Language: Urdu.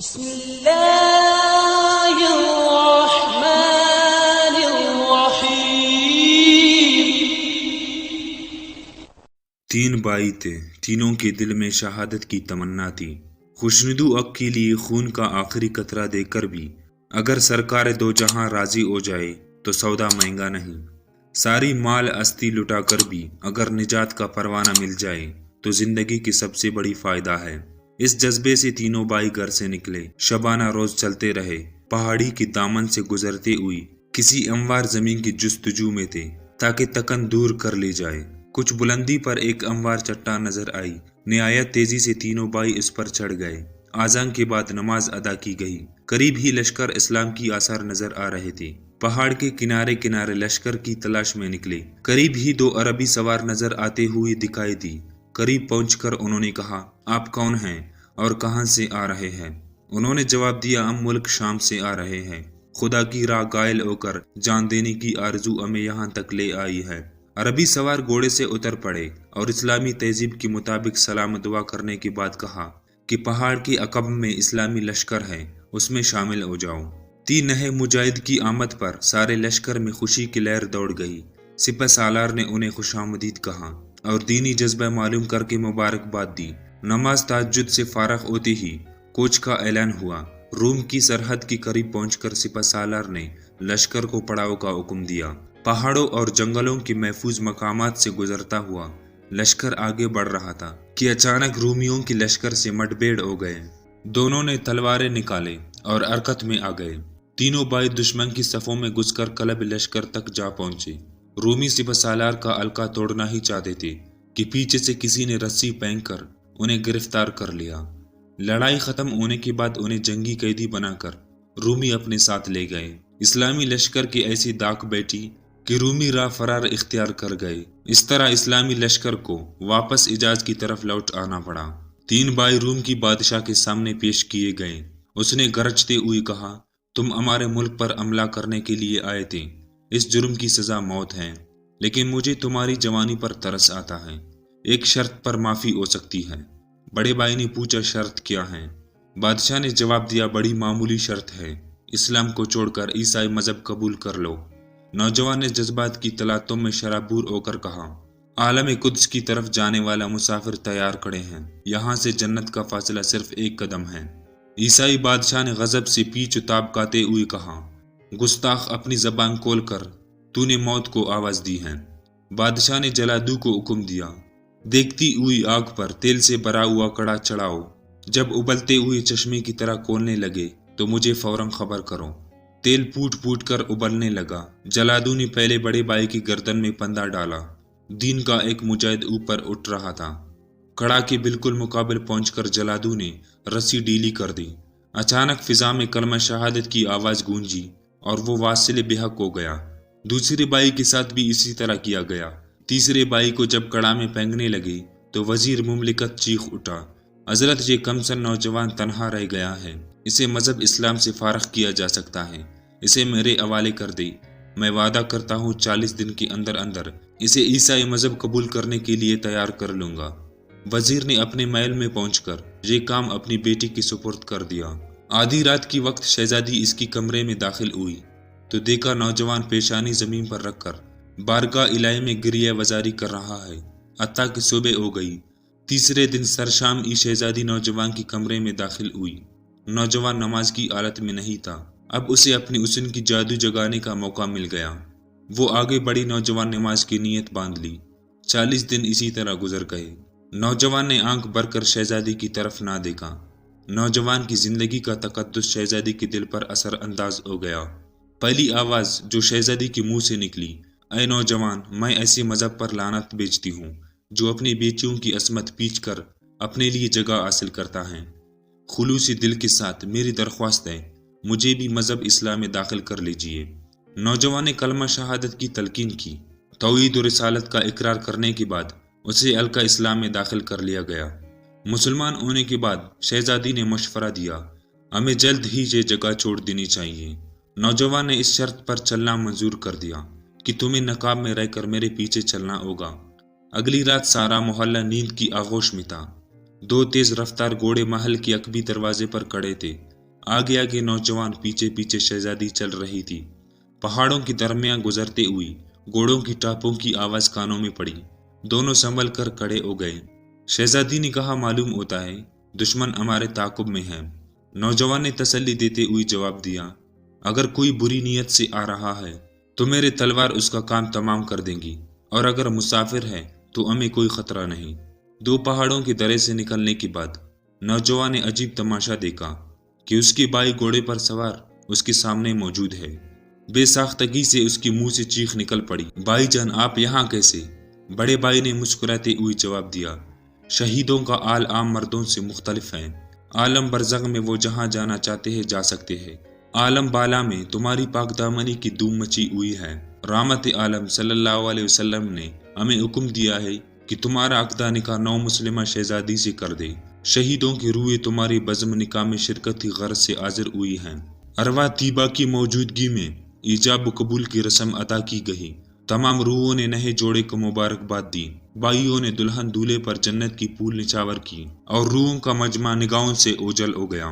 بسم اللہ الرحمن الرحیم۔ تین بھائی تھے، تینوں کے دل میں شہادت کی تمنا تھی۔ خوشندو اب کے لیے خون کا آخری قطرہ دے کر بھی اگر سرکار دو جہاں راضی ہو جائے تو سودا مہنگا نہیں۔ ساری مال استی لٹا کر بھی اگر نجات کا پروانہ مل جائے تو زندگی کی سب سے بڑی فائدہ ہے۔ اس جذبے سے تینوں بھائی گھر سے نکلے، شبانہ روز چلتے رہے۔ پہاڑی کی دامن سے گزرتے ہوئے کسی ہموار زمین کی جستجو میں تھے تاکہ تکن دور کر لی جائے۔ کچھ بلندی پر ایک ہموار چٹان نظر آئی، نہایت تیزی سے تینوں بھائی اس پر چڑھ گئے۔ اذان کے بعد نماز ادا کی گئی۔ قریب ہی لشکر اسلام کی آثار نظر آ رہے تھے۔ پہاڑ کے کنارے کنارے لشکر کی تلاش میں نکلے۔ قریب ہی دو عربی سوار نظر آتے ہوئے دکھائی دی۔ قریب پہنچ کر انہوں نے کہا، آپ کون ہیں اور کہاں سے آ رہے ہیں؟ انہوں نے جواب دیا، ہم ملک شام سے آ رہے ہیں۔ خدا کی راہ قائل ہو کر جان دینے کی آرزو ہمیں یہاں تک لے آئی ہے۔ عربی سوار گھوڑے سے اتر پڑے اور اسلامی تہذیب کے مطابق سلام دعا کرنے کے بعد کہا کہ پہاڑ کے عقب میں اسلامی لشکر ہے، اس میں شامل ہو جاؤ۔ تین نئے مجاہد کی آمد پر سارے لشکر میں خوشی کی لہر دوڑ گئی۔ سپہ سالار نے انہیں خوش آمدید کہا اور دینی جذبہ معلوم کر کے مبارکباد دی۔ نماز تہجد سے فارغ ہوتے ہی کوچ کا اعلان ہوا۔ روم کی سرحد کے قریب پہنچ کر سپہ سالار نے لشکر کو پڑاؤ کا حکم دیا۔ پہاڑوں اور جنگلوں کے محفوظ مقامات سے گزرتا ہوا لشکر آگے بڑھ رہا تھا کہ اچانک رومیوں کے لشکر سے مڈبھیڑ ہو گئے۔ دونوں نے تلواریں نکالے اور حرکت میں آ گئے۔ تینوں بھائی دشمن کی صفوں میں گھس کر قلب لشکر تک جا پہنچے۔ رومی سپہ سالار کا حلقہ توڑنا ہی چاہتے تھے کہ پیچھے سے کسی نے رسی پھینک کر انہیں گرفتار کر لیا۔ لڑائی ختم ہونے کے بعد انہیں جنگی قیدی بنا کر رومی اپنے ساتھ لے گئے۔ اسلامی لشکر کی ایسی داغ بیٹھی کہ رومی راہ فرار اختیار کر گئے۔ اس طرح اسلامی لشکر کو واپس حجاز کی طرف لوٹ آنا پڑا۔ تین بھائی روم کی بادشاہ کے سامنے پیش کیے گئے۔ اس نے گرجتے ہوئے کہا، تم ہمارے ملک پر حملہ کرنے کے لیے آئے تھے، اس جرم کی سزا موت ہے، لیکن مجھے تمہاری جوانی پر ترس آتا ہے، ایک شرط پر معافی ہو سکتی ہے۔ بڑے بھائی نے پوچھا، شرط کیا ہے؟ بادشاہ نے جواب دیا، بڑی معمولی شرط ہے، اسلام کو چھوڑ کر عیسائی مذہب قبول کر لو۔ نوجوان نے جذبات کی تلاطم میں شرابور ہو کر کہا، عالم قدس کی طرف جانے والا مسافر تیار کھڑے ہیں، یہاں سے جنت کا فاصلہ صرف ایک قدم ہے۔ عیسائی بادشاہ نے غضب سے پیچ تاب کھاتے ہوئے کہا، گستاخ، اپنی زبان کھول کر تو نے موت کو آواز دی ہے۔ بادشاہ نے جلادو کو حکم دیا، دیکھتی ہوئی آگ پر تیل سے بھرا ہوا کڑا چڑھاؤ، جب ابلتے ہوئے چشمے کی طرح کھولنے لگے تو مجھے فوراً خبر کرو۔ تیل پھوٹ پھوٹ کر ابلنے لگا۔ جلادو نے پہلے بڑے بھائی کی گردن میں پندہ ڈالا۔ دین کا ایک مجاہد اوپر اٹھ رہا تھا۔ کڑا کے بالکل مقابل پہنچ کر جلادو نے رسی ڈھیلی کر دی۔ اچانک فضا میں کلمہ شہادت کی آواز گونجی اور وہ واصل بے حق ہو گیا۔ دوسرے بھائی کے ساتھ بھی اسی طرح کیا گیا۔ تیسرے بھائی کو جب کڑا میں پھینکنے لگے تو وزیر مملکت چیخ اٹھا، حضرت، یہ کمسن نوجوان تنہا رہ گیا ہے، اسے مذہب اسلام سے فارغ کیا جا سکتا ہے، اسے میرے حوالے کر دے، میں وعدہ کرتا ہوں 40 دن کے اندر اندر اسے عیسائی مذہب قبول کرنے کے لیے تیار کر لوں گا۔ وزیر نے اپنے محل میں پہنچ کر یہ کام اپنی بیٹی کی سپرد کر دیا۔ آدھی رات کی وقت شہزادی اس کی کمرے میں داخل ہوئی تو دیکھا نوجوان پیشانی زمین پر رکھ کر بارگاہ الہی میں گریہ وزاری کر رہا ہے۔ حتیٰ کہ صبح ہو گئی۔ تیسرے دن سرشام ہی شہزادی نوجوان کی کمرے میں داخل ہوئی۔ نوجوان نماز کی حالت میں نہیں تھا۔ اب اسے اپنی حسن کی جادو جگانے کا موقع مل گیا۔ وہ آگے بڑی، نوجوان نماز کی نیت باندھ لی۔ 40 دن اسی طرح گزر گئے۔ نوجوان نے آنکھ بھر کر شہزادی کی طرف نہ دیکھا۔ نوجوان کی زندگی کا تقدس شہزادی کے دل پر اثر انداز ہو گیا۔ پہلی آواز جو شہزادی کے منہ سے نکلی، اے نوجوان، میں ایسے مذہب پر لعنت بھیجتی ہوں جو اپنی بیٹیوں کی عصمت پیچ کر اپنے لیے جگہ حاصل کرتا ہے۔ خلوصی دل کے ساتھ میری درخواست ہے، مجھے بھی مذہب اسلام میں داخل کر لیجیے۔ نوجوان نے کلمہ شہادت کی تلقین کی۔ توحید و رسالت کا اقرار کرنے کے بعد اسے حلقہ اسلام میں داخل کر لیا گیا۔ مسلمان ہونے کے بعد شہزادی نے مشورہ دیا، ہمیں جلد ہی یہ جگہ چھوڑ دینی چاہیے۔ نوجوان نے اس شرط پر چلنا منظور کر دیا کہ تمہیں نقاب میں رہ کر میرے پیچھے چلنا ہوگا۔ اگلی رات سارا محلہ نیند کی آغوش میں تھا۔ دو تیز رفتار گھوڑے محل کے عقبی دروازے پر کھڑے تھے۔ آگے آگے نوجوان، پیچھے پیچھے شہزادی چل رہی تھی۔ پہاڑوں کے درمیان گزرتے ہوئی گھوڑوں کی ٹاپوں کی آواز کانوں میں پڑی۔ دونوں سنبھل کر کھڑے ہو گئے۔ شہزادی نے کہا، معلوم ہوتا ہے دشمن ہمارے تعاقب میں ہے۔ نوجوان نے تسلی دیتے ہوئے جواب دیا، اگر کوئی بری نیت سے آ رہا ہے تو میرے تلوار اس کا کام تمام کر دیں گی، اور اگر مسافر ہے تو ہمیں کوئی خطرہ نہیں۔ دو پہاڑوں کے درے سے نکلنے کے بعد نوجوان نے عجیب تماشا دیکھا کہ اس کے بھائی گھوڑے پر سوار اس کے سامنے موجود ہے۔ بے ساختگی سے اس کے منہ سے چیخ نکل پڑی، بھائی جان، آپ یہاں کیسے؟ بڑے بھائی نے مسکراتے ہوئے جواب دیا، شہیدوں کا حال عام مردوں سے مختلف ہے۔ عالم برزخ میں وہ جہاں جانا چاہتے ہیں جا سکتے ہیں، عالم بالا میں تمہاری پاک دامنی کی دھوم مچی ہوئی ہے۔ رحمت عالم صلی اللہ علیہ وسلم نے ہمیں حکم دیا ہے کہ تمہارا عقدہ نکاح نو مسلمہ شہزادی سے کر دے۔ شہیدوں کی روحیں تمہاری بزم نکاح میں شرکت کی غرض سے حاضر ہوئی ہیں۔ ارواح طیبہ کی موجودگی میں ایجاب و قبول کی رسم ادا کی گئی۔ تمام روحوں نے نئے جوڑے کو مبارکباد دی، بھائیوں نے دلہن دولہے پر جنت کی پھول نچھاور کی، اور روحوں کا مجمع نگاہوں سے اوجھل ہو گیا۔